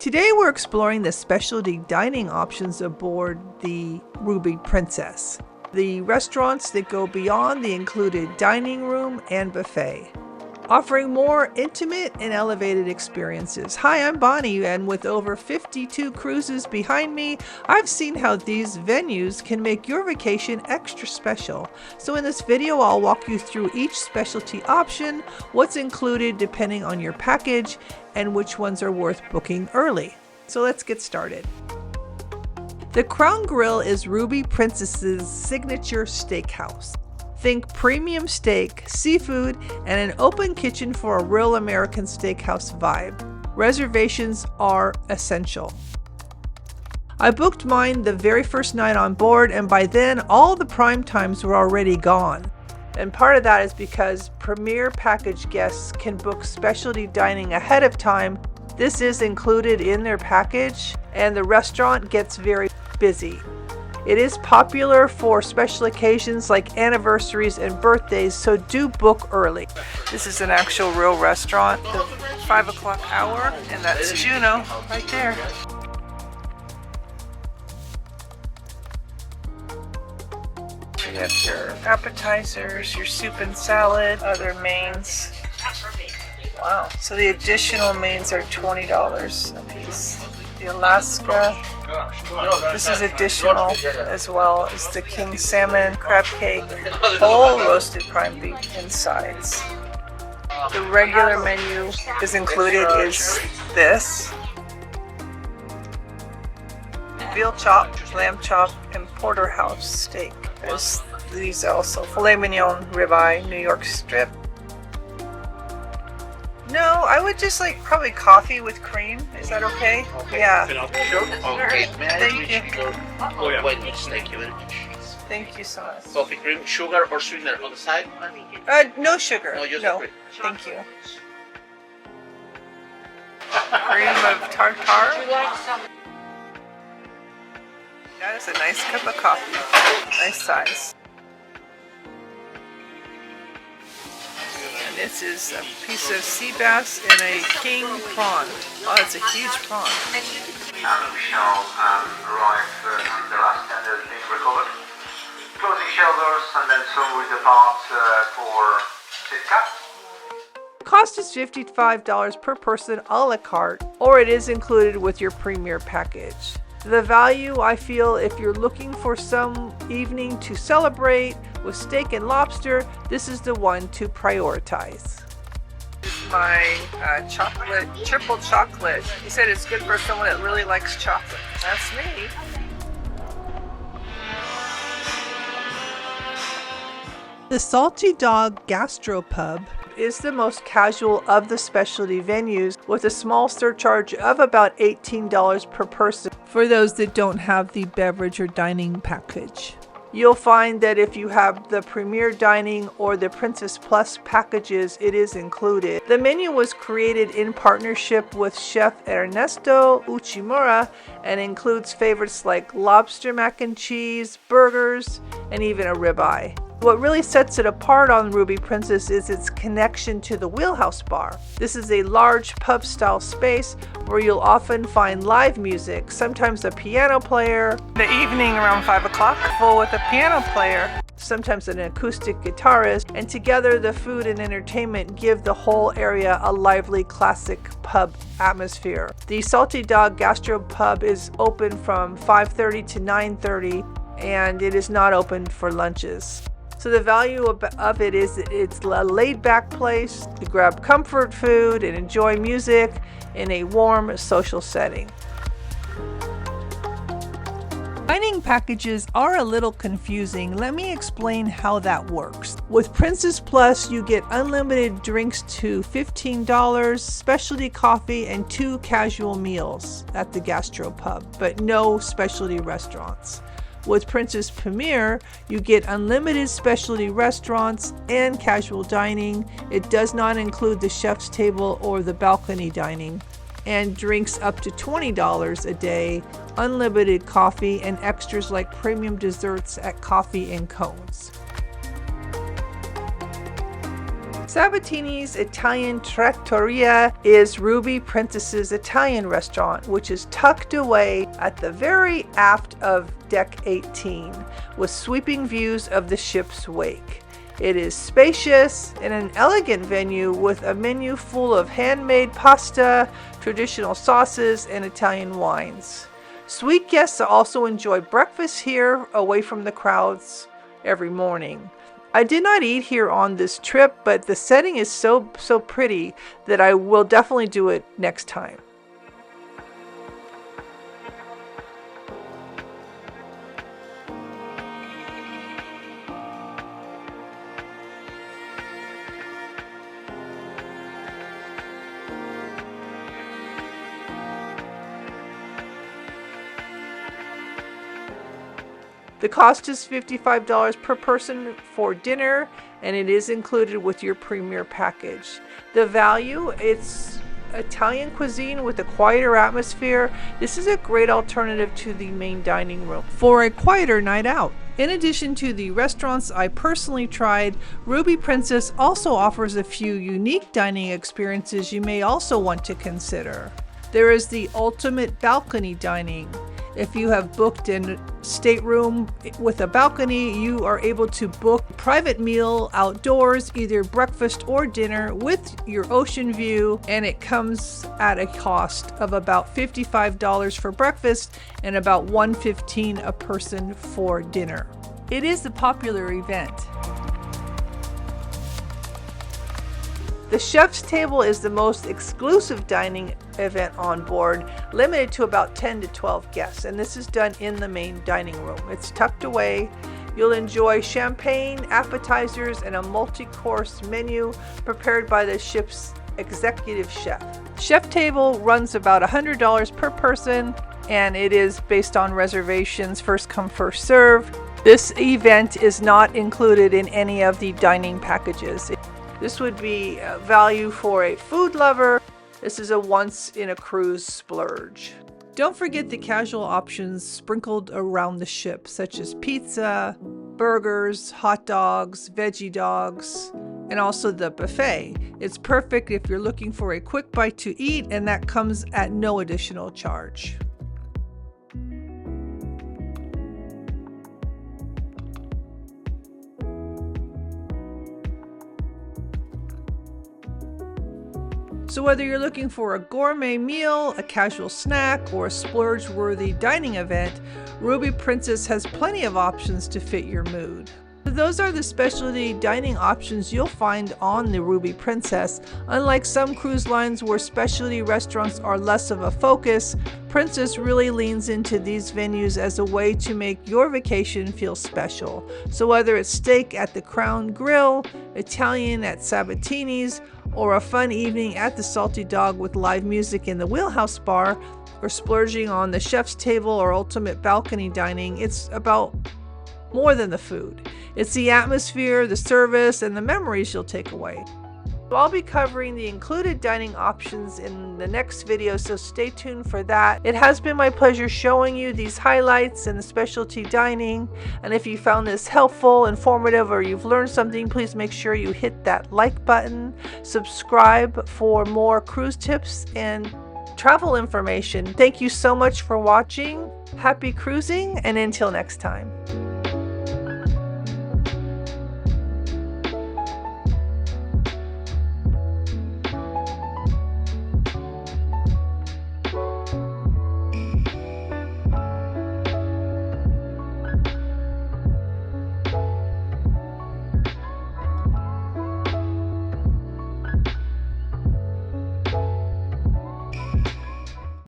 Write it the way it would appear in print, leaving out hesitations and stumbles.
Today we're exploring the specialty dining options aboard the Ruby Princess. The restaurants that go beyond the included dining room and buffet, offering more intimate and elevated experiences. Hi, I'm Bonnie, and with over 52 cruises behind me, I've seen how these venues can make your vacation extra special. So in this video, I'll walk you through each specialty option, what's included depending on your package, and which ones are worth booking early. So let's get started. The Crown Grill is Ruby Princess's signature steakhouse. Think premium steak, seafood, and an open kitchen for a real American steakhouse vibe. Reservations are essential. I booked mine the very first night on board, and by then all the prime times were already gone. And part of that is because premier package guests can book specialty dining ahead of time. This is included in their package, and the restaurant gets very busy. It is popular for special occasions like anniversaries and birthdays, so do book early. This is an actual real restaurant, the 5 o'clock hour, and that's Juno right there. You have your appetizers, your soup and salad, other mains. Wow, so the additional mains are $20 a piece. The Alaska, this is additional, as well as the king salmon, crab cake, whole roasted prime beef, and sides. The regular menu is included is this: veal chop, lamb chop, and porterhouse steak. There's these also: filet mignon, ribeye, New York strip. No, I would just like probably coffee with cream. Is that okay? Yeah. Okay, Thank you. Thank you so much. Coffee, cream, sugar or sweetener on the side? No sugar. No, just no. cream. Thank you. Cream of tartar. That is a nice cup of coffee. Nice size. And this is a piece of sea bass and a king prawn. Oh, it's a huge prawn. Shell arrive in the last tender being recovered. Closing shelters and then some with the parts for sit-cap. Cost is $55 per person a la carte, or it is included with your premier package. The value, I feel, if you're looking for some evening to celebrate with steak and lobster, this is the one to prioritize. My chocolate, triple chocolate. He said it's good for someone that really likes chocolate. That's me. The Salty Dog Gastropub is the most casual of the specialty venues, with a small surcharge of about $18 per person for those that don't have the beverage or dining package. You'll find that if you have the Premier Dining or the Princess Plus packages, it is included. The menu was created in partnership with Chef Ernesto Uchimura and includes favorites like lobster mac and cheese, burgers, and even a ribeye. What really sets it apart on Ruby Princess is its connection to the Wheelhouse Bar. This is a large pub-style space where you'll often find live music, sometimes a piano player. The evening around 5 o'clock, full with a piano player, sometimes an acoustic guitarist, and together the food and entertainment give the whole area a lively classic pub atmosphere. The Salty Dog Gastropub is open from 5:30 to 9:30, and it is not open for lunches. So the value of it is that it's a laid-back place to grab comfort food and enjoy music in a warm social setting. Dining packages are a little confusing. Let me explain how that works. With Princess Plus, you get unlimited drinks to $15, specialty coffee, and 2 casual meals at the Gastropub, but no specialty restaurants. With Princess Premier, you get unlimited specialty restaurants and casual dining. It does not include the chef's table or the balcony dining. And drinks up to $20 a day, unlimited coffee, and extras like premium desserts at Coffee and Cones. Sabatini's Italian Trattoria is Ruby Princess's Italian restaurant, which is tucked away at the very aft of Deck 18, with sweeping views of the ship's wake. It is spacious and an elegant venue with a menu full of handmade pasta, traditional sauces, and Italian wines. Suite guests also enjoy breakfast here away from the crowds every morning. I did not eat here on this trip, but the setting is so pretty that I will definitely do it next time. The cost is $55 per person for dinner, and it is included with your premier package. The value, it's Italian cuisine with a quieter atmosphere. This is a great alternative to the main dining room for a quieter night out. In addition to the restaurants I personally tried, Ruby Princess also offers a few unique dining experiences you may also want to consider. There is the ultimate balcony dining. If you have booked a stateroom with a balcony, you are able to book a private meal outdoors, either breakfast or dinner, with your ocean view, and it comes at a cost of about $55 for breakfast and about $115 a person for dinner. It is a popular event. The chef's table is the most exclusive dining event on board, limited to about 10 to 12 guests, and this is done in the main dining room. It's tucked away. You'll enjoy champagne, appetizers, and a multi-course menu prepared by the ship's executive chef. Chef table runs about $100 per person, and it is based on reservations, first come, first serve. This event is not included in any of the dining packages. This would be value for a food lover. This is a once-in-a-cruise splurge. Don't forget the casual options sprinkled around the ship, such as pizza, burgers, hot dogs, veggie dogs, and also the buffet. It's perfect if you're looking for a quick bite to eat, and that comes at no additional charge. So whether you're looking for a gourmet meal, a casual snack, or a splurge-worthy dining event, Ruby Princess has plenty of options to fit your mood. Those are the specialty dining options you'll find on the Ruby Princess. Unlike some cruise lines where specialty restaurants are less of a focus, Princess really leans into these venues as a way to make your vacation feel special. So whether it's steak at the Crown Grill, Italian at Sabatini's, or a fun evening at the Salty Dog with live music in the Wheelhouse Bar, or splurging on the chef's table or ultimate balcony dining, it's about more than the food. It's the atmosphere, the service, and the memories you'll take away. So I'll be covering the included dining options in the next video, so stay tuned for that. It has been my pleasure showing you these highlights and the specialty dining. And if you found this helpful, informative, or you've learned something, please make sure you hit that like button. Subscribe for more cruise tips and travel information. Thank you so much for watching. Happy cruising, and until next time.